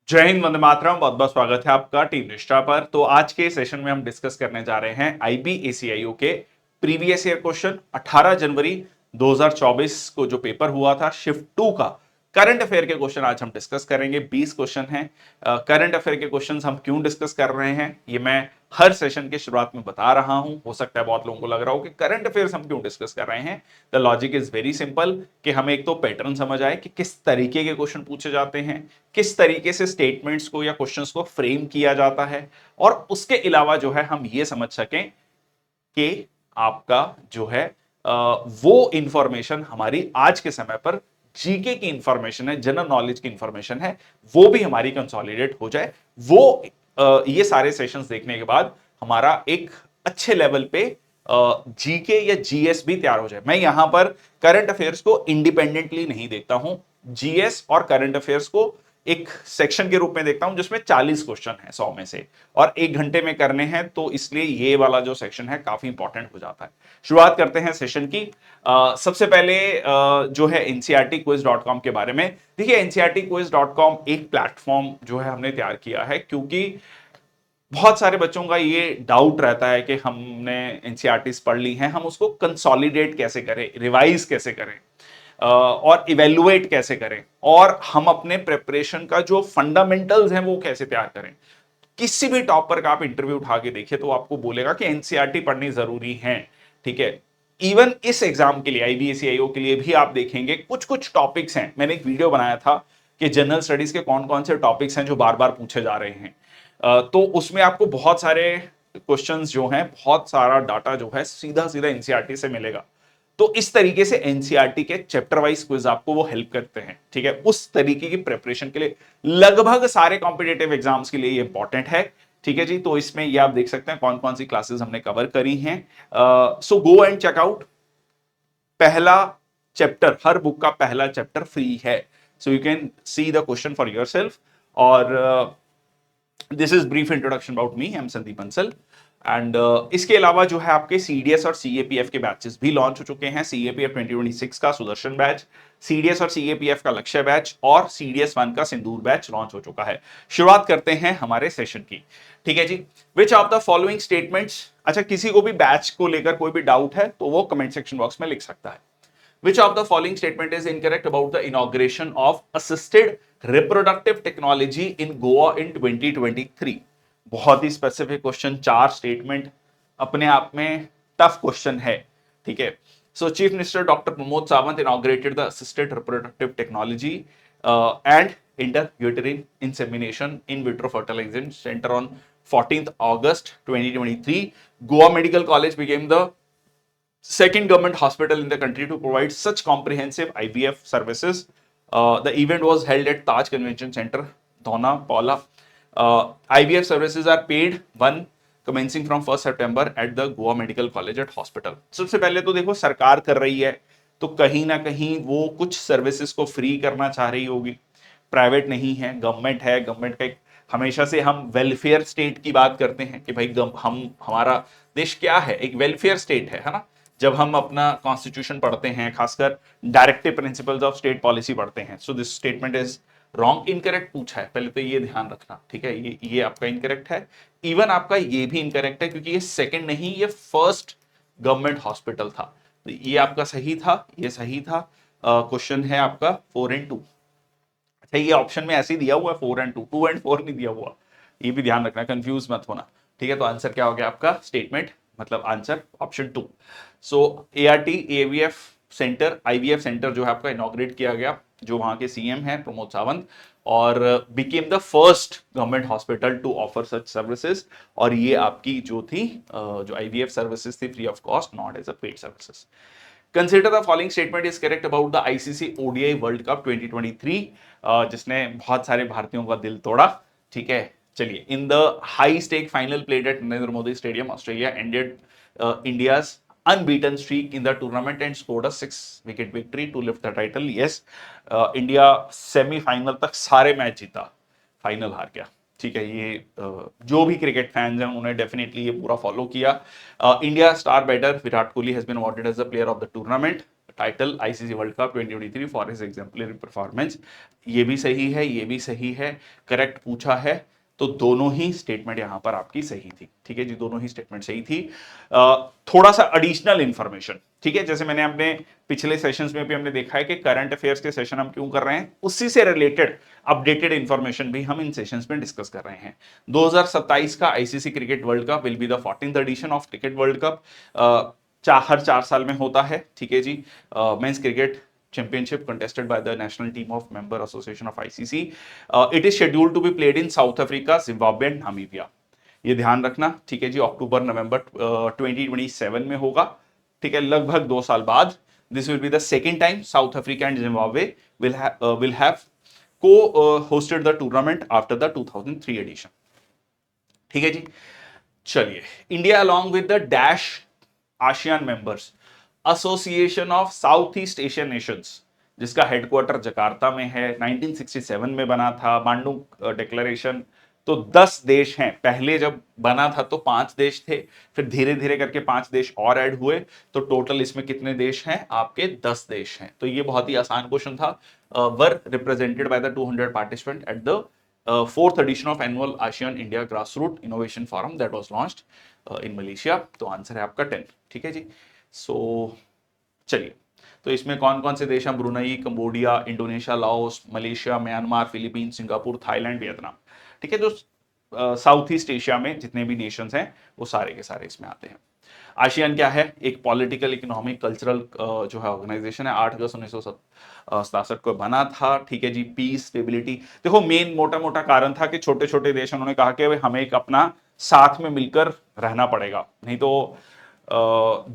जय हिंद, वंदे मातरम। बहुत बहुत स्वागत है आपका टीम निष्ठा पर। तो आज के सेशन में हम डिस्कस करने जा रहे हैं आईबीएसीआईओ के प्रीवियस ईयर क्वेश्चन। 18 जनवरी 2024 को जो पेपर हुआ था शिफ्ट 2 का करंट अफेयर के क्वेश्चन आज हम डिस्कस करेंगे। 20 क्वेश्चन हैं। करंट अफेयर के क्वेश्चन हम क्यों डिस्कस कर रहे हैं ये मैं हर सेशन के शुरुआत में बता रहा हूं। हो सकता है बहुत लोगों को लग रहा हो कि करंट अफेयर्स हम क्यों डिस्कस कर रहे हैं। The logic is very simple कि हमें एक तो पैटर्न समझ आए कि किस तरीके के क्वेश्चन पूछे जाते हैं, किस तरीके से स्टेटमेंट्स को या क्वेश्चंस को फ्रेम किया जाता है, और उसके अलावा जो है हम ये समझ सकें कि आपका जो है वो इंफॉर्मेशन हमारी आज के समय पर जीके की इंफॉर्मेशन है, जनरल नॉलेज की इंफॉर्मेशन है, वो भी हमारी कंसोलिडेट हो जाए। वो ये सारे सेशंस देखने के बाद हमारा एक अच्छे लेवल पे जीके या जीएस भी तैयार हो जाए। मैं यहां पर करंट अफेयर्स को इंडिपेंडेंटली नहीं देखता हूं, जीएस और करंट अफेयर्स को एक सेक्शन के रूप में देखता हूं जिसमें 40 क्वेश्चन है 100 में से, और 1 घंटे में करने हैं, तो इसलिए ये वाला जो सेक्शन है काफी इंपॉर्टेंट हो जाता है। शुरुआत करते हैं सेशन की। सबसे पहले जो है ncrtquiz.com के बारे में। देखिए, ncrtquiz.com एक प्लेटफॉर्म जो है हमने तैयार किया है क्योंकि बहुत सारे बच्चों का ये डाउट रहता है कि हमने एनसीईआरटीज पढ़ ली हैं, हम उसको कंसोलिडेट कैसे करें, रिवाइज कैसे करें, और इवेल्युएट कैसे करें, और हम अपने प्रिपरेशन का जो फंडामेंटल्स हैं वो कैसे तैयार करें। किसी भी टॉपर का आप इंटरव्यू उठा के देखिए तो आपको बोलेगा कि एनसीईआरटी पढ़नी जरूरी है। ठीक है, इवन इस एग्जाम के लिए आईबीएसईआईओ के लिए भी आप देखेंगे कुछ कुछ टॉपिक्स हैं। मैंने एक वीडियो बनाया था कि जनरल स्टडीज के कौन कौन से टॉपिक्स हैं जो बार बार पूछे जा रहे हैं। तो उसमें आपको बहुत सारे क्वेश्चंस जो हैं, बहुत सारा डाटा जो है सीधा सीधा एनसीईआरटी से मिलेगा। तो इस तरीके से एनसीईआरटी के चैप्टर वाइज क्विज आपको वो हेल्प करते हैं। ठीक है, उस तरीके की प्रिपरेशन के लिए लगभग सारे कॉम्पिटेटिव एग्जाम्स के लिए ये इंपॉर्टेंट है। ठीक है जी, तो इसमें ये आप देख सकते हैं कौन कौन सी क्लासेस हमने कवर करी हैं। So go and check out. पहला चैप्टर, हर बुक का पहला चैप्टर फ्री है, so you can see the question for yourself. और this is brief introduction about me, I am Sandeep Bansal. And इसके अलावा जो है आपके सीडीएस और सीएपीएफ के बैचेस भी लॉन्च हो चुके हैं। सीएपीएफ 2026 का सुदर्शन बैच, सीडीएस और सीएपीएफ का लक्ष्य बैच, और सीडीएस 1 का सिंदूर बैच लॉन्च हो चुका है। शुरुआत करते हैं हमारे सेशन की। ठीक है जी, which of the following statements, अच्छा किसी को भी बैच को लेकर कोई भी डाउट है तो वो कमेंट सेक्शन बॉक्स में लिख सकता है। Which of the following statement is incorrect about the inauguration of assisted reproductive technology in Goa in 2023? बहुत ही स्पेसिफिक क्वेश्चन, 4 स्टेटमेंट, अपने आप में टफ क्वेश्चन है। ठीक है, सो chief minister doctor Pramod Sawant inaugurated the assisted reproductive technology and intrauterine insemination in vitro fertilization center on 14th August 2023. Goa Medical College became the second government hospital in the country to provide such comprehensive IVF services. The event was held at Taj Convention Center, Dhona, Paula. IVF services are paid one commencing from 1st September at the Goa Medical College at Hospital. सबसे पहले तो देखो, सरकार कर रही है तो कहीं ना कहीं वो कुछ सर्विसेज को फ्री करना चाह रही होगी। प्राइवेट नहीं है, गवर्नमेंट है। गवर्नमेंट का एक, हमेशा से हम वेलफेयर स्टेट की बात करते हैं कि भाई हम हमारा देश क्या है, एक वेलफेयर स्टेट है ना। जब हम अपना कॉन्स्टिट्यूशन पढ़ते हैं, खासकर directive principles of state policy पढ़ते हैं, so this statement is wrong. Incorrect पूछा है, पहले तो ये ध्यान रखना। ठीक है, ये आपका इनकरेक्ट है। इवन आपका ये भी इनकरेक्ट है क्योंकि ये सेकंड नहीं, ये फर्स्ट गवर्नमेंट हॉस्पिटल था। तो ये आपका सही था, ये सही था। क्वेश्चन है आपका 4 and 2। अच्छा, ये ऑप्शन में ऐसे ही दिया हुआ है 4 and 2, 2 and 4 नहीं दिया हुआ, ये भी ध्यान रखना, कंफ्यूज मत होना। ठीक है, तो आंसर क्या हो गया आपका, स्टेटमेंट मतलब answer option 2। So ART AVF centre, IVF centre जो है आपका इनॉग्रेट किया गया, जो वहां के सीएम है प्रमोद सावंत, और became the first government hospital to offer such services. और ये आपकी जो थी जो आईवीएफ सर्विसेज थी free of cost, not as a paid services. Consider the following statement is correct about the ICC ODI world cup 2023, जिसने बहुत सारे भारतीयों का दिल तोड़ा। ठीक है, चलिए, in the high stake final played at Narendra Modi stadium, Australia ended India's unbeaten streak in the tournament and scored a 6-wicket victory to lift the title. Yes, India semifinal तक सारे मैच जीता, फाइनल हार गया। ठीक है, ये जो भी क्रिकेट फैंस हैं उन्होंने डेफिनेटली ये पूरा फॉलो किया। India star batter Virat Kohli has been awarded as the player of the tournament. Title ICC world cup 2023 for his exemplary performance. ये भी सही है, ये भी सही है, करेक्ट पूछा है, तो दोनों ही स्टेटमेंट यहां पर आपकी सही थी। ठीक है जी, दोनों ही स्टेटमेंट सही थी। थोड़ा सा एडिशनल इंफॉर्मेशन, ठीक है, जैसे मैंने अपने पिछले सेशंस में भी हमने देखा है कि करंट अफेयर्स के सेशन हम क्यों कर रहे हैं, उसी से रिलेटेड अपडेटेड इंफॉर्मेशन भी हम इन सेशंस में डिस्कस कर रहे हैं। 2027 का ICC cricket world cup will be the 14th edition of cricket world cup. हर 4 साल में होता है। ठीक है जी, men's cricket championship contested by the national team of member association of ICC. It is scheduled to be played in South Africa, Zimbabwe and Namibia. ये ध्यान रखना। ठीक है जी, अक्टूबर नवंबर 2027 में होगा। ठीक है, लगभग 2 साल बाद। This will be the second time south Africa and Zimbabwe will have co-hosted the tournament after the 2003 edition. ठीक है जी, चलिए, India along with the dash ASEAN members association of south east Asian Nations, जिसका headquarter Jakarta में है, 1967 में बना था, Bandung declaration. तो 10 देश हैं। पहले जब बना था तो 5 देश थे, फिर धीरे धीरे करके 5 देश और ऐड हुए, तो टोटल इसमें कितने देश हैं आपके? 10 देश हैं। तो ये बहुत ही आसान क्वेश्चन था। Were represented by the 200 participant at the 4th edition of annual ASEAN India grassroot innovation forum that was launched in Malaysia. तो आंसर है आपका 10। ठीक है जी, सो चलिए, तो इसमें कौन कौन से देश हैं? Brunei, Cambodia, Indonesia, Laos, Malaysia, Myanmar, Philippines, Singapore, Thailand, Vietnam. ठीक है, जो साउथ ईस्ट एशिया में जितने भी नेशंस हैं वो सारे के सारे इसमें आते हैं। आसियान क्या है? एक पॉलिटिकल, इकोनॉमिक, कल्चरल जो है ऑर्गेनाइजेशन है। 8 अगस्त 1967 को बना था। ठीक है जी, पीस, स्टेबिलिटी। देखो, मेन मोटा मोटा कारण था कि छोटे छोटे देश, उन्होंने कहा कि हमें एक अपना साथ में मिलकर रहना पड़ेगा, नहीं तो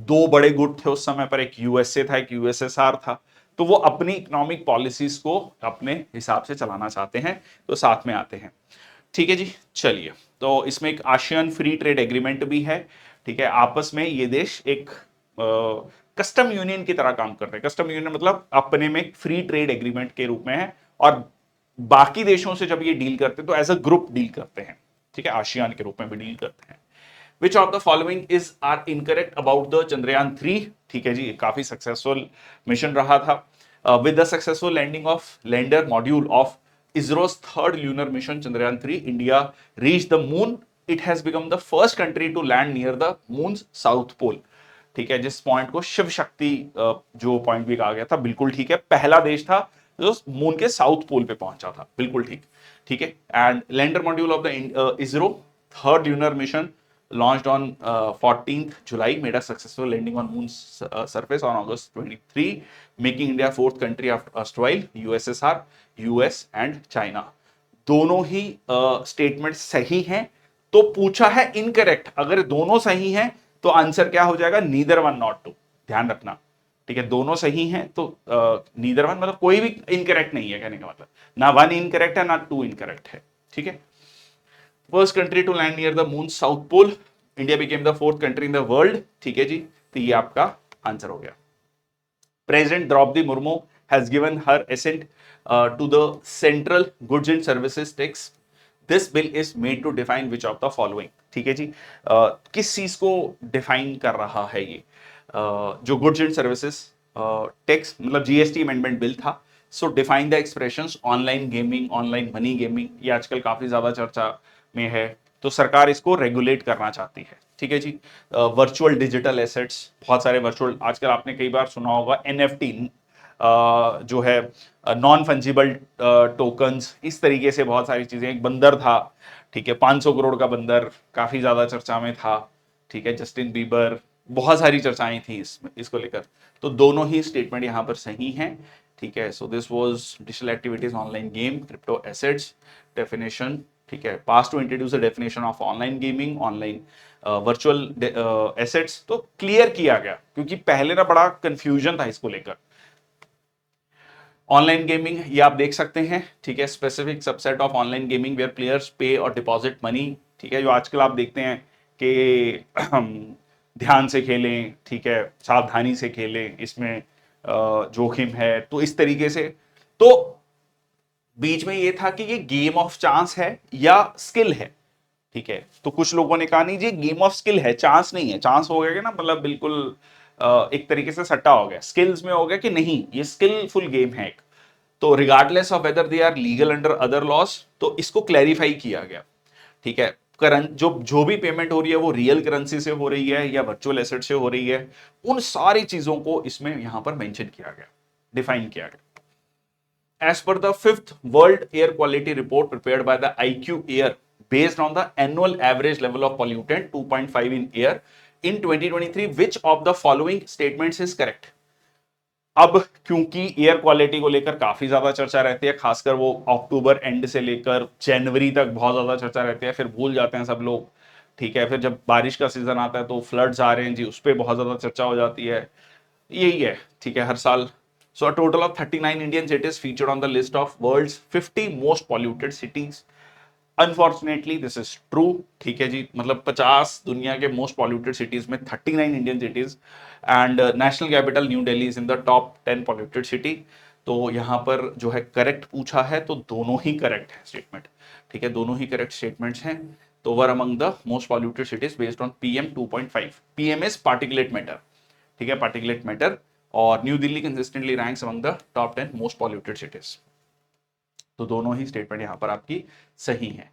2 बड़े गुट थे उस समय पर, एक यूएसए था, एक यूएसएसआर था। तो वो अपनी इकोनॉमिक पॉलिसीज को अपने हिसाब से चलाना चाहते हैं, तो साथ में आते हैं। ठीक है जी, चलिए, तो इसमें एक आसियान फ्री ट्रेड एग्रीमेंट भी है। ठीक है, आपस में ये देश एक कस्टम यूनियन की तरह काम कर रहे हैं। कस्टम यूनियन मतलब अपने में फ्री ट्रेड एग्रीमेंट के रूप में है, और बाकी देशों से जब ये डील करते हैं तो एज अ ग्रुप डील करते हैं। ठीक है, आसियान के रूप में भी डील करते हैं। Which of the following is are incorrect about the Chandrayaan 3? ठीक है जी, काफी सक्सेसफुल मिशन रहा था। With the successful landing of lander module of ISRO's 3rd lunar mission Chandrayaan 3, India reached the moon. It has become the first country to land near the moon's south pole. ठीक है, जिस point को शिव शक्ति जो point भी कहा गया था, बिल्कुल ठीक है, पहला देश था जो मून के साउथ पोल पे पहुंचा था, बिल्कुल ठीक। ठीक है, and lander module of the ISRO 3rd lunar mission launched on 14th July made a successful landing on moon's surface on August 23, making India 4th country after erstwhile USSR, US and China. दोनों ही statement सही हैं। तो पूछा है incorrect, अगर दोनों सही हैं तो आंसर क्या हो जाएगा? Neither one not two. ध्यान रखना। ठीक है, दोनों सही हैं तो नीदर वन मतलब कोई भी इनकरेक्ट नहीं है, कहने का मतलब ना 1 इनकरेक्ट है ना 2 इनकरेक्ट है। ठीक है, first country to land near the moon south pole, India became the 4th country in the world. ठीक है जी, तो ये आपका आंसर हो गया। President Droupadi Murmu has given her assent to the central goods and services tax. This bill is made to define which of the following. ठीक है जी, किस चीज को डिफाइन कर रहा है ये? जो गुड्स एंड सर्विसेज टैक्स मतलब जीएसटी अमेंडमेंट बिल था। सो define the expressions online gaming, online money gaming, ये आजकल काफी ज्यादा चर्चा में है, तो सरकार इसको रेगुलेट करना चाहती है। ठीक है जी, वर्चुअल डिजिटल एसेट्स, बहुत सारे वर्चुअल, आजकल आपने कई बार सुना होगा एनएफटी जो है नॉन फंजिबल टोकन्स, इस तरीके से बहुत सारी चीजें। एक बंदर था, ठीक है, 500 करोड़ का बंदर, काफी ज्यादा चर्चा में था। ठीक है, जस्टिन बीबर, बहुत सारी चर्चाएं थी इसको लेकर। तो दोनों ही स्टेटमेंट यहां पर सही हैं। ठीक है, so this was digital activities, online game, crypto assets definition. ठीक है, pass to introduce the definition of online gaming, online virtual assets, तो क्लियर किया गया, क्योंकि पहले ना बड़ा कंफ्यूजन था इसको लेकर। ऑनलाइन गेमिंग ये आप देख सकते हैं। ठीक है, specific subset of online gaming where players pay और डिपॉजिट मनी। ठीक है, जो आजकल आप देखते हैं कि ध्यान से खेलें, ठीक है, सावधानी से खेलें, इसमें जोखिम है, तो इस तरीके से। तो बीच में ये था कि ये गेम ऑफ चांस है या स्किल है। ठीक है, तो कुछ लोगों ने कहा नहीं जी गेम ऑफ स्किल है, चांस नहीं है। चांस हो गया ना, मतलब बिल्कुल एक तरीके से सट्टा हो गया, स्किल्स में हो गया कि नहीं ये स्किलफुल गेम है एक। तो regardless of whether they are legal under other laws, तो इसको क्लैरिफाई किया गया। ठीक है, करंट जो जो भी पेमेंट हो रही है वो रियल करेंसी से हो रही है या वर्चुअल एसेट से हो रही है, उन सारी चीजों को इसमें यहां पर मेंशन किया गया, डिफाइन किया गया। As per the fifth world air quality report prepared by the IQ air based on the annual average level of pollutant 2.5 in air in 2023, which of the following statements is correct? अब क्योंकि air quality को लेकर काफी ज्यादा चर्चा रहती है, खासकर वो अक्टूबर एंड से लेकर जनवरी तक बहुत ज्यादा चर्चा रहती है, फिर भूल जाते हैं सब लोग। ठीक है, फिर जब बारिश का सीजन आता है तो फ्लड्स आ रहे हैं जी, उस पर बहुत ज्यादा चर्चा हो जाती है, यही है। ठीक है, हर साल। So a total of 39 Indian cities featured on the list of world's 50 most polluted cities. Unfortunately this is true. ठीक है जी, मतलब 50 दुनिया के मोस्ट पॉल्यूटेड सिटीज में 39 Indian cities, and national capital new Delhi is in the top 10 polluted city. तो यहां पर जो है करेक्ट पूछा है तो दोनों ही करेक्ट है स्टेटमेंट। ठीक है, दोनों ही करेक्ट स्टेटमेंट्स हैं। तो were among the most polluted cities based on PM 2.5। PM is particulate matter. ठीक है, पार्टिकुलेट मैटर। और new Delhi consistently ranks among the top 10 most polluted cities. तो दोनों ही स्टेटमेंट यहां पर आपकी सही है।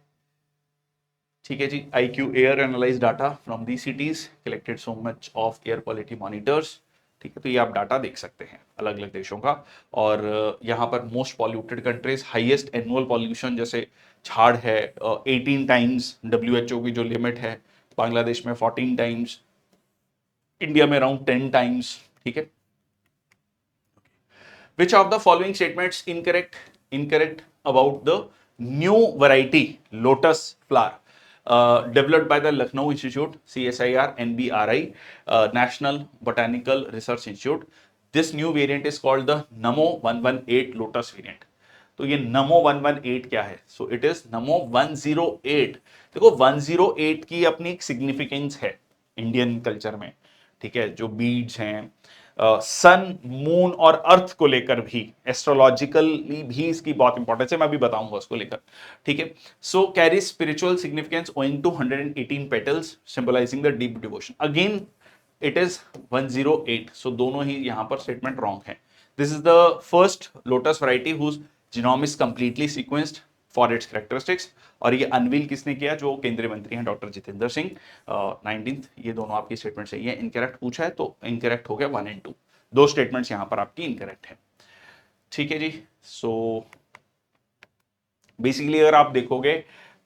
ठीक है जी, IQ air analyse data from the cities collected so much of air quality monitors. ठीक है, तो ये आप डाटा देख सकते हैं अलग अलग देशों का। और यहाँ पर most polluted countries, highest annual pollution जैसे झाड़ है 18 टाइम्स WHO की जो लिमिट है, बांग्लादेश में 14 टाइम्स, इंडिया में अराउंड 10 टाइम्स। ठीक है, which of the following statements incorrect? Incorrect about the new variety lotus flower developed by the Lucknow Institute, CSIR, NBRI, National Botanical Research Institute. This new variant is called the Namo 118 lotus variant. तो ये नमो 118 क्या है? So it is नमो 108। देखो 108 की अपनी एक significance है Indian culture में। ठीक है, जो बीड्स हैं सन मून और अर्थ को लेकर भी, एस्ट्रोलॉजिकली भी इसकी बहुत इंपॉर्टेंस है, मैं अभी बताऊंगा उसको लेकर। ठीक है, so carry spiritual significance owing to 118 petals symbolising the deep devotion. Again it is 108। So दोनों ही यहां पर स्टेटमेंट रॉन्ग है। This is the first lotus variety whose genome is completely sequenced for its characteristics. और ये unveil किसने किया? जो केंद्रीय मंत्री हैं डॉक्टर जितेंद्र सिंह, 19th। ये दोनों आपकी स्टेटमेंट सही है। इनकरेक्ट पूछा है तो इनकरेक्ट हो गया 1 और 2, दो स्टेटमेंट्स यहां पर आपकी इनकरेक्ट है। ठीक है जी, सो बेसिकली अगर आप देखोगे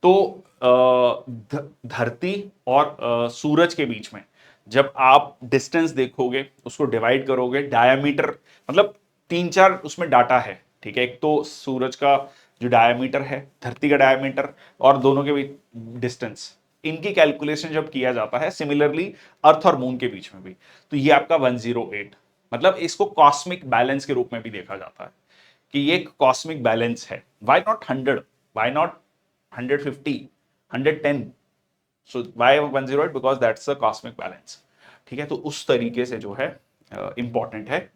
तो धरती और सूरज के बीच में जब आप डिस्टेंस देखोगे, उसको डिवाइड करोगे, डायमीटर मतलब 3-4 उसमें डाटा है। ठीक है, एक तो सूरज का जो डायमीटर है, धरती का डायमीटर, और दोनों के बीच डिस्टेंस, इनकी कैलकुलेशन जब किया जाता है, सिमिलरली अर्थ और मून के बीच में भी, तो ये आपका 108। मतलब इसको कॉस्मिक बैलेंस के रूप में भी देखा जाता है कि ये कॉस्मिक बैलेंस है। Why not 100? Why not 150, 110? So why 108? Because that's a cosmic balance. ठीक है, तो उस तरीके से जो है इंपॉर्टेंट है।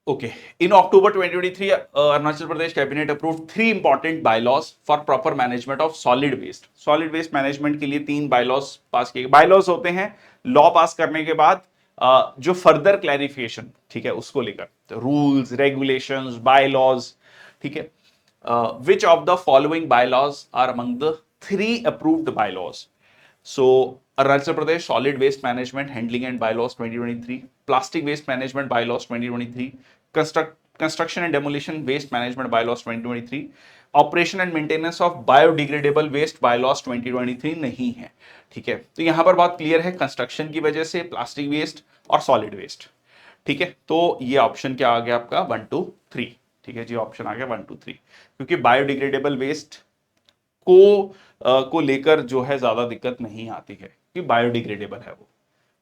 Okay. In October 2023, Arunachal Pradesh Cabinet approved 3 important bylaws for proper management of solid waste. Solid waste management के लिए 3 bylaws पास किए। bylaws होते हैं लॉ पास करने के बाद जो फर्दर क्लैरिफिकेशन, ठीक है, उसको लेकर रूल्स, रेगुलेशंस, bylaws। ठीक है, which of the following bylaws are among the 3 approved bylaws? So Arunachal Pradesh Solid Waste Management Handling and Bylaws 2023, Plastic Waste Management Bylaws 2023, Construction and Demolition Waste Management Bylaws 2023, Operation and Maintenance of Biodegradable Waste Bylaws 2023 नहीं है। ठीक है, तो यहां पर बात clear है, construction की वजह से प्लास्टिक वेस्ट और सॉलिड वेस्ट। ठीक है, तो ये ऑप्शन क्या आ गया आपका? 1, 2, 3। ठीक है जी, ऑप्शन आ गया 1, 2, 3, क्योंकि बायोडिग्रेडेबल वेस्ट को लेकर जो है ज्यादा दिक्कत नहीं आती है कि बायोडिग्रेडेबल है,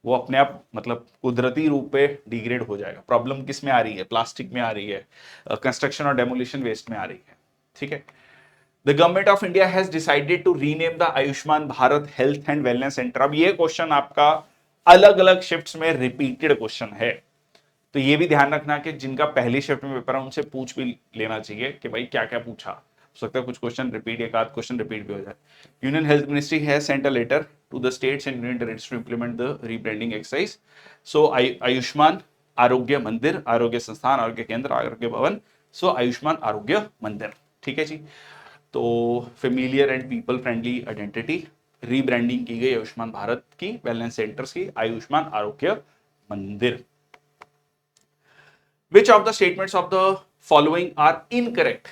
वो अपने आप मतलब कुदरती रूप पे डिग्रेड हो जाएगा। प्रॉब्लम किस में आ रही है? प्लास्टिक में आ रही है, कंस्ट्रक्शन और डेमोलिशन वेस्ट में आ रही है। ठीक है, the government of India has decided to rename the Ayushman Bharat health and wellness centre. अब ये क्वेश्चन आपका अलग अलग शिफ्ट्स में रिपीटेड क्वेश्चन है, तो ये भी ध्यान रखना कि जिनका पहली शिफ्ट में पेपर है उनसे पूछ भी लेना चाहिए कि भाई क्या क्या पूछा। हो सकता है कुछ क्वेश्चन रिपीट, एक आध क्वेश्चन रिपीट भी हो जाए। Union health ministry has sent a letter to the states and union territories to implement the rebranding exercise. So Ayushman आरोग्य मंदिर, आरोग्य संस्थान, आरोग्य केंद्र, आरोग्य भवन, सो आयुष्मान आरोग्य मंदिर। ठीक है जी। तो familiar and people friendly identity, rebranding की गई आयुष्मान भारत की वेलनेस सेंटर्स की आयुष्मान आरोग्य मंदिर। Which of the statements of the following are incorrect?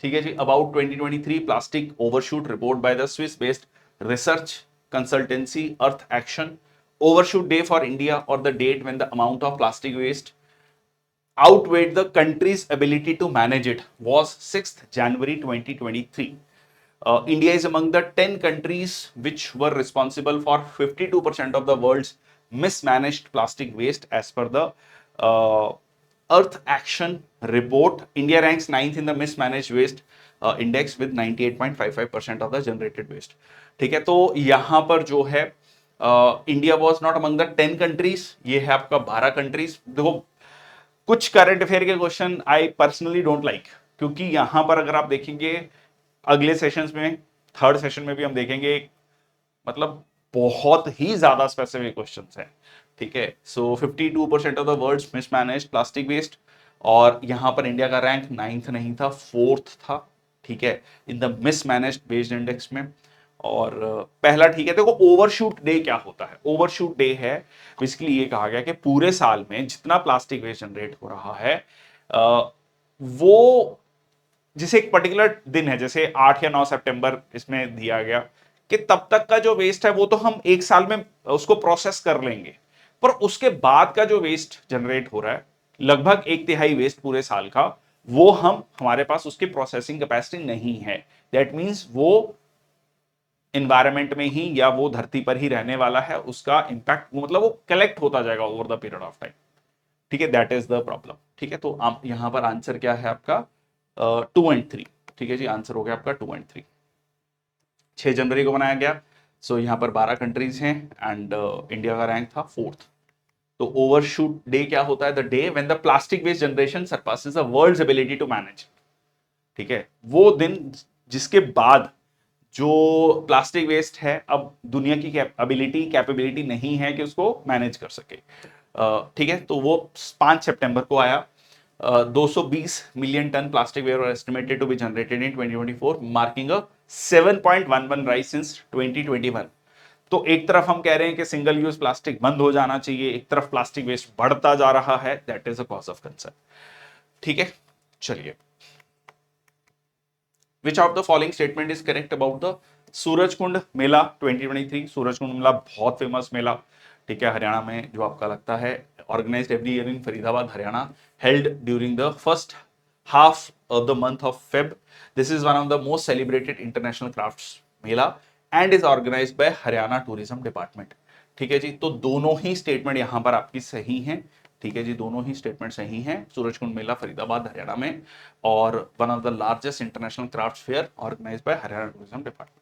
ठीक है जी। About 2023 plastic overshoot report by the Swiss-based research consultancy Earth Action, overshoot day for India or the date when the amount of plastic waste outweighed the country's ability to manage it was 6th January 2023. India is among the 10 countries which were responsible for 52% of the world's mismanaged plastic waste as per the Earth Action report. India ranks 9th in the mismanaged waste index with 98.55% of the generated waste. ठीक है, तो यहां पर जो है India was not among the 10 countries, ये है आपका 12 कंट्रीज। देखो कुछ करंट अफेयर के question I personally don't like, क्योंकि यहां पर अगर आप देखेंगे अगले सेशंस में, थर्ड सेशन में भी हम देखेंगे, मतलब बहुत ही ज्यादा स्पेसिफिक क्वेश्चंस हैं। ठीक है, so 52% of the world's mismanaged plastic waste, और यहां पर इंडिया का रैंक 9th नहीं था, 4th था। ठीक है, in the mismanaged waste index में। और पहला, ठीक है, देखो ओवरशूट डे क्या होता है? ओवरशूट डे है बेसिकली ये कहा गया कि पूरे साल में जितना प्लास्टिक वेस्ट जनरेट हो रहा है वो, जैसे एक पर्टिकुलर दिन है, जैसे 8 या 9 सितंबर इसमें दिया गया कि तब तक का जो वेस्ट है वो तो हम एक साल में उसको प्रोसेस कर लेंगे, पर उसके बाद का जो वेस्ट जनरेट हो रहा है लगभग 1/3 वेस्ट पूरे साल का, वो हमारे पास उसकी प्रोसेसिंग कैपेसिटी नहीं है। दैट मींस वो एनवायरमेंट में ही या वो धरती पर ही रहने वाला है, उसका इंपैक्ट मतलब वो कलेक्ट होता जाएगा over the period of time. ठीक है, दैट इज द प्रॉब्लम। ठीक है, तो आप यहां पर आंसर क्या है आपका 2 and 3। ठीक है जी, आंसर हो गया आपका 2 and 3। 6 जनवरी को बनाया गया। सो यहां पर 12 कंट्रीज हैं एंड इंडिया का रैंक था 4th। तो ओवरशूट डे क्या होता है? The day when the plastic waste generation surpasses the world's ability to manage. ठीक है, वो दिन जिसके बाद जो प्लास्टिक वेस्ट है अब दुनिया की कैपेबिलिटी नहीं है कि उसको मैनेज कर सके। ठीक है, तो वो 5 सितंबर को आया। 220 million tonne plastic waste estimated to be generated in 2024, marking a 7.11 rise since 2021। तो एक तरफ हम कह रहे हैं कि सिंगल यूज प्लास्टिक बंद हो जाना चाहिए, एक तरफ प्लास्टिक वेस्ट बढ़ता जा रहा है, that is a cause of concern. ठीक है, चलिए, which of the following statement is correct about the Surajkund Mela 2023? Surajkund Mela बहुत फेमस मेला, ठीक है, हरियाणा में जो आपका लगता है, organised every year in Faridabad Haryana, held during the first half of the month of Feb. This is one of the most celebrated international crafts Mela and is organized by Haryana tourism department. ठीक है जी, तो दोनों ही स्टेटमेंट यहां पर आपकी सही हैं। ठीक है जी, दोनों ही स्टेटमेंट सही हैं। सूरजकुंड मेला फरीदाबाद हरियाणा में, और one of the largest international craft fair organised by Haryana tourism department.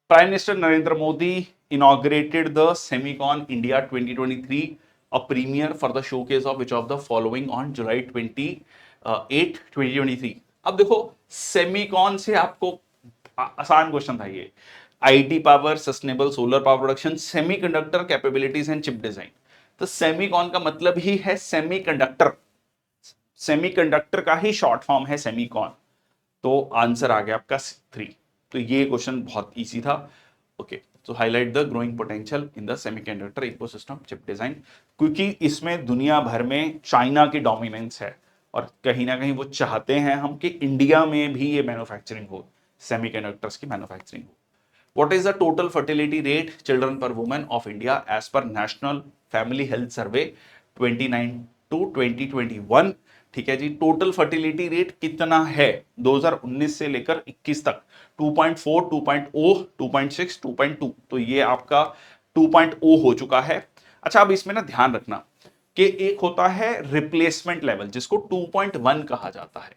Prime Minister Narendra Modi inaugurated the Semicon India 2023, a premiere for the showcase of which of the following on July 28, 2023। अब देखो Semicon से आपको आसान question था ये, IT power, sustainable solar power production, semiconductor capabilities and chip design. तो Semicon का मतलब ही है सेमीकंडक्टर, सेमीकंडक्टर का ही शॉर्ट फॉर्म है सेमीकॉन। तो आंसर आ गया आपका 3। तो ये क्वेश्चन बहुत इजी था। ओके, तो highlight the growing potential in the semiconductor ecosystem chip design, क्योंकि इसमें दुनिया भर में चाइना की डोमिनेंस है और कहीं ना कहीं वो चाहते हैं हम कि इंडिया में भी ये मैन्युफैक्चरिंग हो, सेमीकंडक्टर्स की मैन्युफैक्चरिंग हो। What is the total fertility rate children per woman of India as per National Family Health Survey 29 to 2021? ठीक है जी, टोटल फर्टिलिटी रेट कितना है 2019 से लेकर 21 तक? 2.4, 2.0, 2.6, 2.2। तो ये आपका 2.0 हो चुका है। अच्छा, अब इसमें ना ध्यान रखना कि एक होता है रिप्लेसमेंट लेवल जिसको 2.1 कहा जाता है।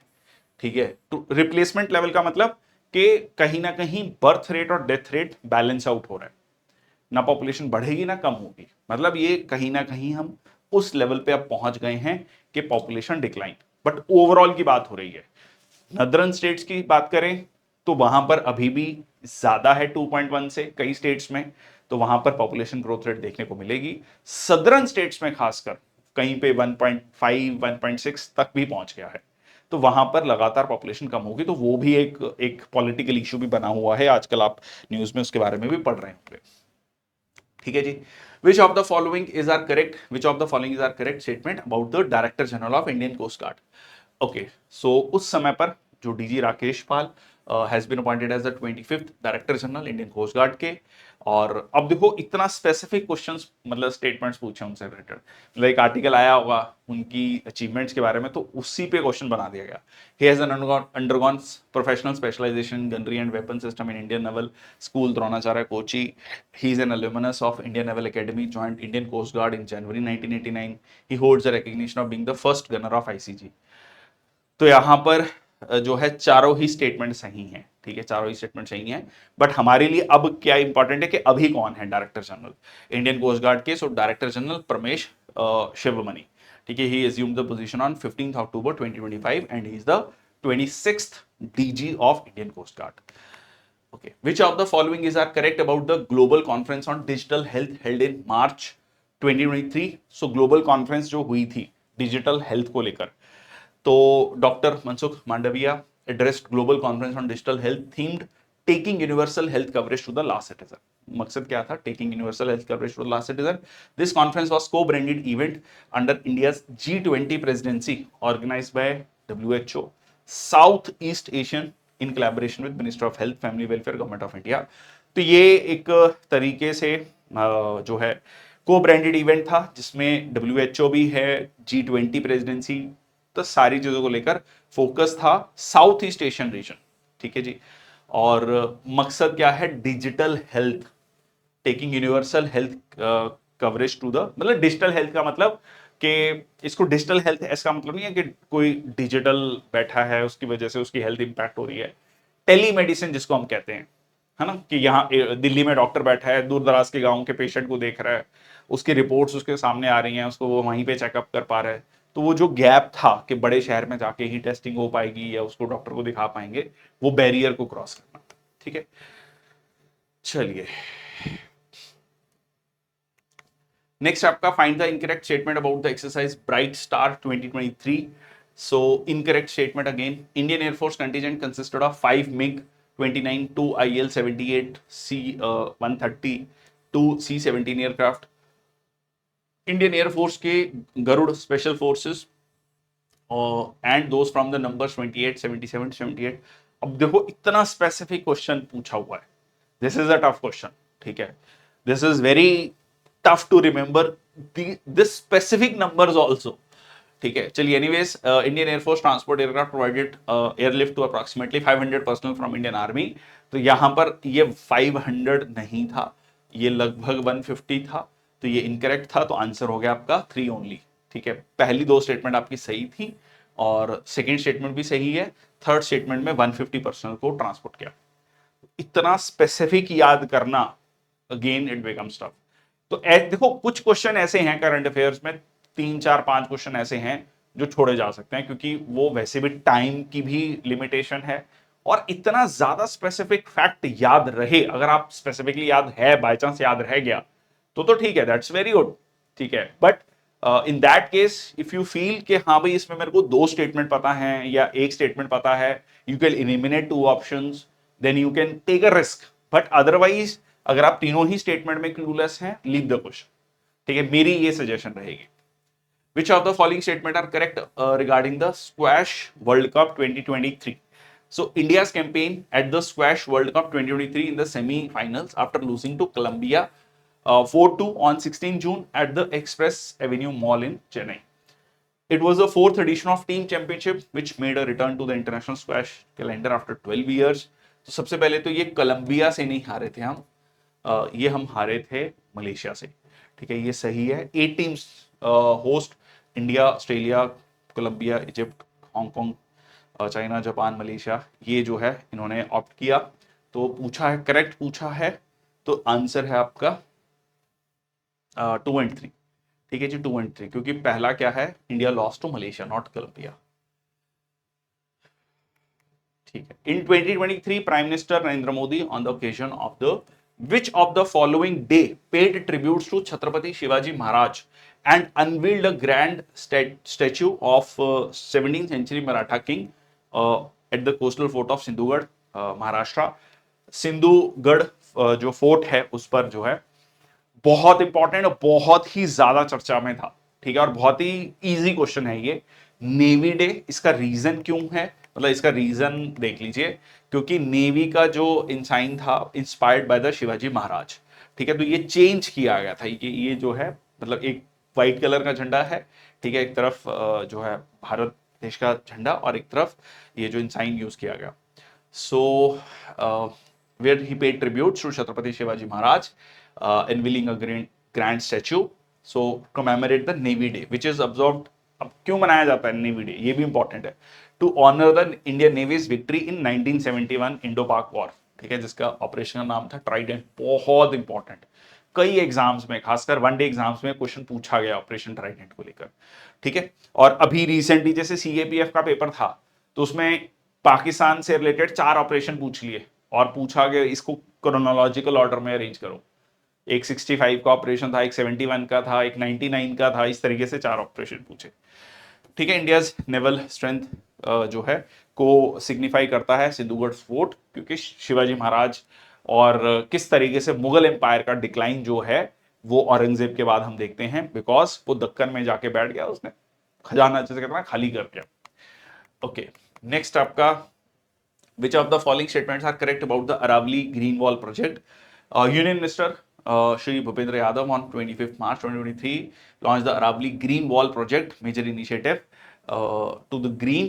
ठीक है, तो रिप्लेसमेंट लेवल का मतलब कि कहीं ना कहीं बर्थ रेट और डेथ रेट बैलेंस आउट हो रहा है, ना पॉपुलेशन बढ़ेगी ना कम होगी, मतलब ये कहीं ना कहीं हम उस लेवल पे अब पहुंच गए हैं कि पॉपुलेशन डिक्लाइन, बट ओवरऑल की बात हो रही है। नदरन स्टेट्स की बात करें तो वहां पर अभी भी ज्यादा है 2.1 से कई स्टेट्स में, तो वहां पर पॉपुलेशन ग्रोथ रेट देखने को मिलेगी। सदर्न स्टेट्स में खासकर कहीं पे 1.5 1.6 तक भी पहुंच गया है, तो वहां पर लगातार पॉपुलेशन कम होगी, तो वो भी एक पॉलिटिकल इशू भी बना हुआ है, आजकल आप न्यूज में उसके बारे में भी पढ़ रहे होंगे। ठीक है जी। Which of the following is are correct, which of the following is are correct statement about the director general of Indian coast guard. Okay, so उस समय पर जो DG Rakesh Pal has been appointed as the 25th director general Indian coast guard के। और अब देखो इतना specific questions, मतलब स्टेटमेंट्स पूछे उनसे रिलेटेड, मतलब एक आर्टिकल आया होगा उनकी अचीवमेंट्स के बारे में, तो उसी पे क्वेश्चन बना दिया गया। He has undergone professional specialisation in gunnery and weapon system in Indian naval school Dronacharya Kochi. He is an alumnus of Indian Naval Academy, joined Indian Coast Guard in January 1989. He holds the recognition of being the first gunner of ICG. तो यहां पर जो है चारों ही statement सही हैं, ठीक है, चारों ही स्टेटमेंट सही हैं। बट हमारे लिए अब क्या इंपॉर्टेंट है कि अभी कौन है director general Indian coast guard के। So director general Paramesh Sivamani, ठीक है, ही assumed the position on 15th October 2025 and he is the 26th DG of Indian Coast Guard. Okay, which of the following is are correct about the global conference on digital health held in March 2023? So global conference जो हुई थी digital health को लेकर, तो doctor Mansukh Mandaviya addressed global conference on digital health themed taking universal health coverage to the last citizen. मकसद क्या था? Taking universal health coverage to the last citizen. This conference was co-branded event under India's G20 presidency organised by WHO south east Asian in collaboration with minister of health family welfare government of India. तो ये एक तरीके से जो है को branded event था जिसमें WHO भी है, G20 प्रेसिडेंसी, तो सारी चीजों को लेकर फोकस था साउथ ईस्ट एशियन रीजन। ठीक है जी। और मकसद क्या है? Digital health, taking universal health coverage to the, मतलब डिजिटल हेल्थ का मतलब कि इसको डिजिटल हेल्थ इसका मतलब नहीं है कि कोई डिजिटल बैठा है उसकी वजह से उसकी हेल्थ इंपैक्ट हो रही है। टेलीमेडिसिन जिसको हम कहते हैं, है ना, कि यहाँ दिल्ली में डॉक्टर बैठा है, दूर दराज के गांव के पेशेंट को देख रहा है, उसकी रिपोर्ट्स उसके सामने आ रही हैं, उसको वो वहीं पे चेकअप कर पा रहा है। तो वो जो गैप था कि बड़े शहर में जाके ही टेस्टिंग हो पाएगी या उसको डॉक्टर को दिखा पाएंगे, वो बैरियर को क्रॉस करना। ठीक है, चलिए नेक्स्ट आपका find the incorrect statement about the exercise bright star 2023। So incorrect statement again, Indian air force contingent consisted of 5 MiG 29, 2 IL-78 C-130, 2 C-17 aircraft. Indian air force के Garud special forces and those from the numbers 28, 77, 78। अब देखो इतना specific question पूछा हुआ है, this is a tough question. ठीक है, this is very tough to remember this specific numbers also. ठीक है, चलिए anyways, Indian air force transport aircraft provided airlift to approximately 500 personnel from Indian army. तो यहां पर ये 500 नहीं था, ये लगभग 150 था, तो ये इनकरेक्ट था, तो आंसर हो गया आपका 3 ओनली। ठीक है, पहली दो स्टेटमेंट आपकी सही थी और सेकेंड स्टेटमेंट भी सही है, थर्ड स्टेटमेंट में 150 पर्सनल को ट्रांसपोर्ट किया। इतना स्पेसिफिक याद करना अगेन इट बिकम्स टफ। तो देखो कुछ क्वेश्चन ऐसे हैं करंट अफेयर्स में, 3 4 5 क्वेश्चन ऐसे हैं जो छोड़े जा सकते हैं, क्योंकि वो वैसे भी टाइम की भी लिमिटेशन है। और इतना ज्यादा स्पेसिफिक फैक्ट याद रहे, अगर आप स्पेसिफिकली याद है, बाय चांस याद रह गया, तो ठीक है, दैट्स वेरी गुड। ठीक है, but in that case if you feel कि हाँ भाई इसमें मेरे को 2 स्टेटमेंट पता है या एक स्टेटमेंट पता है, you can eliminate 2 options, then you can take a risk. But otherwise अगर आप तीनों ही स्टेटमेंट में क्लूलेस हैं, लीव द क्वेश्चन। ठीक है, मेरी ये सजेशन रहेगी। Which of the following statement are correct regarding the Squash World Cup 2023? So India's campaign at the Squash World Cup 2023 in the semi-finals after losing to Colombia 4-2 on 16 June at the Express Avenue Mall in Chennai. It was the 4th edition of Team Championship which made a return to the international squash calendar after 12 years. तो सबसे पहले तो ये Colombia से नहीं हारे थे हम, ये हम हारे थे मलेशिया से। ठीक है, ये सही है। 8 teams host, India, Australia, Colombia, Egypt, Hong Kong, China, Japan, Malaysia, ये जो है इन्होंने ऑप्ट किया। तो पूछा है, करेक्ट पूछा है, तो आंसर है आपका 2 and 3। ठीक है जी, 2 and 3, क्योंकि पहला क्या है, India lost to Malaysia, not Colombia. ठीक है। In 2023 prime minister Narendra Modi on the occasion of the which of the following day paid tributes to Chhatrapati Shivaji Maharaj and unveiled a grand statue of 17th century Maratha king at the coastal fort of Sindhugarh, Maharashtra. Sindhugarh जो fort है उस पर जो है बहुत important और बहुत ही ज्यादा चर्चा में था, ठीक है, और बहुत ही इजी क्वेश्चन है ये। नेवी डे, इसका रीजन क्यों है, मतलब इसका रीजन देख लीजिए, क्योंकि नेवी का जो इंसाइन था inspired by the Shivaji Maharaj, ठीक है, तो ये चेंज किया गया था। ये जो है मतलब एक व्हाइट कलर का झंडा है, ठीक है, एक तरफ जो है भारत देश का झंडा और एक तरफ ये जो इंसाइन यूज किया गया। सो where he paid tributes to Chhatrapati Shivaji Maharaj, unveiling a grand statue, so commemorate the Navy Day, which is observed। अब क्यों मनाया जाता है नेवी डे, ये भी इंपॉर्टेंट है। To honour the Indian navy's victory in 1971 Indo Pak war, ठीक है, जिसका ऑपरेशन का नाम था ट्राइडेंट। बहुत इंपॉर्टेंट, कई एग्जाम्स में, खासकर वनडे एग्जाम्स में क्वेश्चन पूछा गया ऑपरेशन ट्राइडेंट को लेकर, ठीक है। और अभी रिसेंटली जैसे सीएपीएफ का पेपर था, तो उसमें पाकिस्तान से रिलेटेड 4 ऑपरेशन पूछ लिए और पूछा गया इसको क्रोनोलॉजिकल ऑर्डर में अरेंज करो। एक 65 का ऑपरेशन था, एक 71 का था, एक 99 का था, इस तरीके से 4 ऑपरेशन पूछे, ठीक है। इंडियाज नेवल स्ट्रेंथ जो है को सिग्निफाई करता है सिंधुगढ़ फोर्ट, क्योंकि शिवाजी महाराज और किस तरीके से मुगल एम्पायर का डिक्लाइन जो है वो औरंगजेब के बाद हम देखते हैं, बिकॉज वो दक्कन में जाके बैठ गया, उसने खजाना जैसे कहते हैं खाली कर दिया। ओके, नेक्स्ट आपका which of the following statements are correct about the Aravali Green Wall project? Union Minister Shri Bhupendra Yadav on 25th March 2023 launched the Aravali Green Wall project, major initiative to the green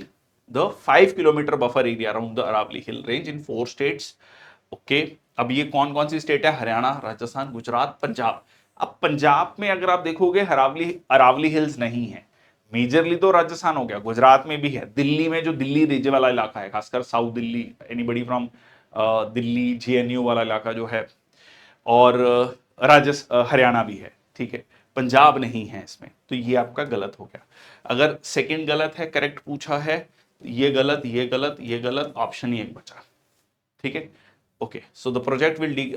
the 5 kilometer buffer area around the Aravali Hill Range in 4 states. Okay, अब ये कौन कौन सी state है? हरियाणा, राजस्थान, गुजरात, पंजाब। अब पंजाब में अगर आप देखोगे अरावली हिल्स नहीं है, मेजरली तो राजस्थान हो गया, गुजरात में भी है, दिल्ली में जो दिल्ली रीजन वाला इलाका है, खासकर south Delhi, anybody from Delhi JNU वाला इलाका जो है, और हरियाणा भी है, ठीक है, पंजाब नहीं है इसमें, तो ये आपका गलत हो गया। अगर सेकंड गलत है, करेक्ट पूछा है, ये गलत, ये गलत, ये गलत, ऑप्शन ही एक बचा, ठीक है। Okay, so the project will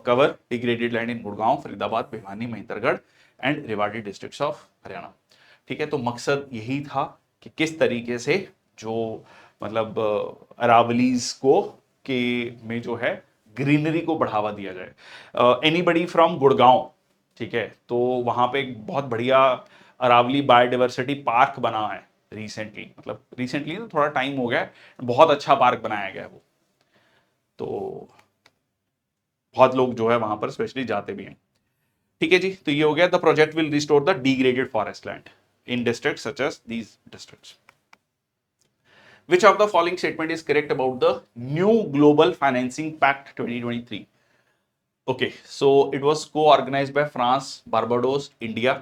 cover degraded land in Gurgaon, Faridabad, Bhiwani, Mahendragarh and Rewari districts of Haryana, ठीक है। तो मकसद यही था कि किस तरीके से जो मतलब अरावलीज को के में जो है ग्रीनरी को बढ़ावा दिया जाए। एनीबडी फ्रॉम गुड़गांव, ठीक है, तो वहां पे एक बहुत बढ़िया अरावली बायोडाइवर्सिटी पार्क बना है रिसेंटली, मतलब रिसेंटली तो थोड़ा टाइम हो गया, बहुत अच्छा पार्क बनाया गया है वो, तो बहुत लोग जो है वहां पर स्पेशली जाते भी हैं, ठीक है जी। तो ये हो गया, the project will restore the degraded forest land in districts such as these districts. Which of the following statement is correct about the new Global Financing Pact 2023? Okay, so it was co-organized by France, Barbados, India.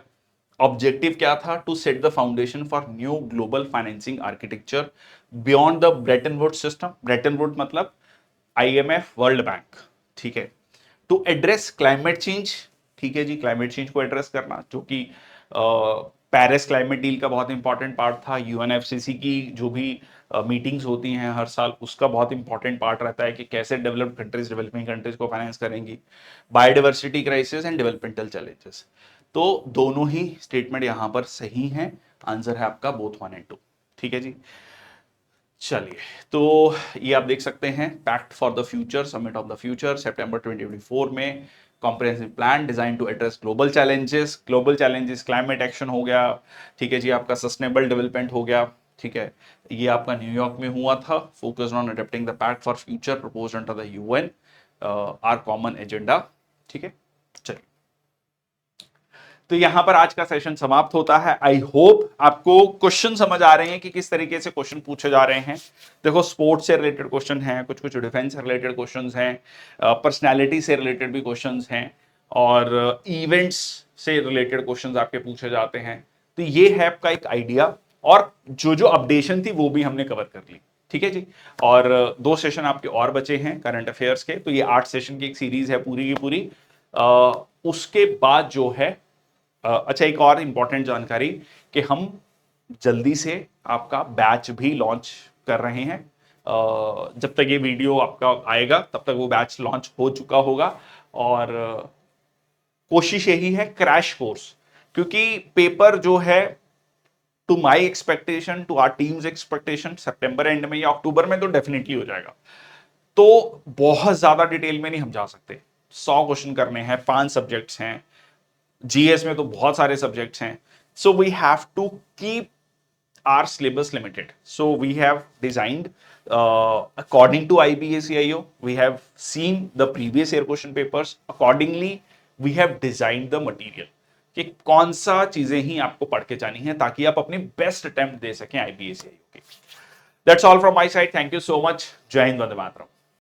Objective क्या था? To set the foundation for new global financing architecture beyond the Bretton Woods system. Bretton Woods मतलब IMF, World Bank, ठीक है। To address climate change, ठीक है जी, climate change को address करना, जो कि पेरिस क्लाइमेट डील का बहुत इंपॉर्टेंट पार्ट था। यूएनएफसीसी की जो भी मीटिंग्स होती हैं हर साल, उसका बहुत इंपॉर्टेंट पार्ट रहता है कि कैसे डेवलप्ड कंट्रीज डेवलपिंग कंट्रीज को फाइनेंस करेंगी। Biodiversity crisis and developmental challenges, तो दोनों ही स्टेटमेंट यहां पर सही हैं। आंसर है आपका बोथ 1 and 2, ठीक है जी। चलिए, तो ये आप देख सकते हैं, pact for the future, summit of the future, सितंबर 2024 में, comprehensive plan design to address global challenges, climate action हो गया, ठीक है जी, आपका सस्टेनेबल डेवलपमेंट हो गया, ठीक है, ये आपका न्यूयॉर्क में हुआ था। Focused on adopting the pact for future proposed under the UN our common agenda, ठीक है। चलिए, तो यहां पर आज का सेशन समाप्त होता है। आई होप आपको क्वेश्चन समझ आ रहे हैं कि किस तरीके से क्वेश्चन पूछे जा रहे हैं। देखो, स्पोर्ट्स से रिलेटेड क्वेश्चन हैं, कुछ कुछ डिफेंस से रिलेटेड क्वेश्चन हैं, पर्सनैलिटी से रिलेटेड भी क्वेश्चन हैं, और इवेंट्स से रिलेटेड क्वेश्चन आपके पूछे जाते हैं। तो ये है आपका एक आइडिया, और जो जो अपडेशन थी वो भी हमने कवर कर ली, ठीक है जी। और 2 सेशन आपके और बचे हैं करंट अफेयर्स के, तो ये 8 सेशन की एक सीरीज है पूरी की पूरी। उसके बाद जो है अच्छा, एक और इंपॉर्टेंट जानकारी कि हम जल्दी से आपका बैच भी लॉन्च कर रहे हैं, जब तक ये वीडियो आपका आएगा तब तक वो बैच लॉन्च हो चुका होगा। और कोशिश यही है क्रैश कोर्स, क्योंकि पेपर जो है to my expectation, to our teams expectation, सितंबर एंड में या अक्टूबर में तो डेफिनेटली हो जाएगा। तो बहुत ज्यादा डिटेल में नहीं हम जा सकते, 100 क्वेश्चन करने हैं, 5 सब्जेक्ट्स हैं, जीएस में तो बहुत सारे सब्जेक्ट्स हैं। So we have to keep our syllabus limited. So we have designed according to IBACIO. We have seen the previous year question papers. Accordingly, we have designed the material कि कौन सा चीजें ही आपको पढ़ के जानी है ताकि आप अपनी बेस्ट अटेम्प्ट दे सकें IBACIO की। That's all from my side. Thank you so much. जय हिंद, वंदे मातरम।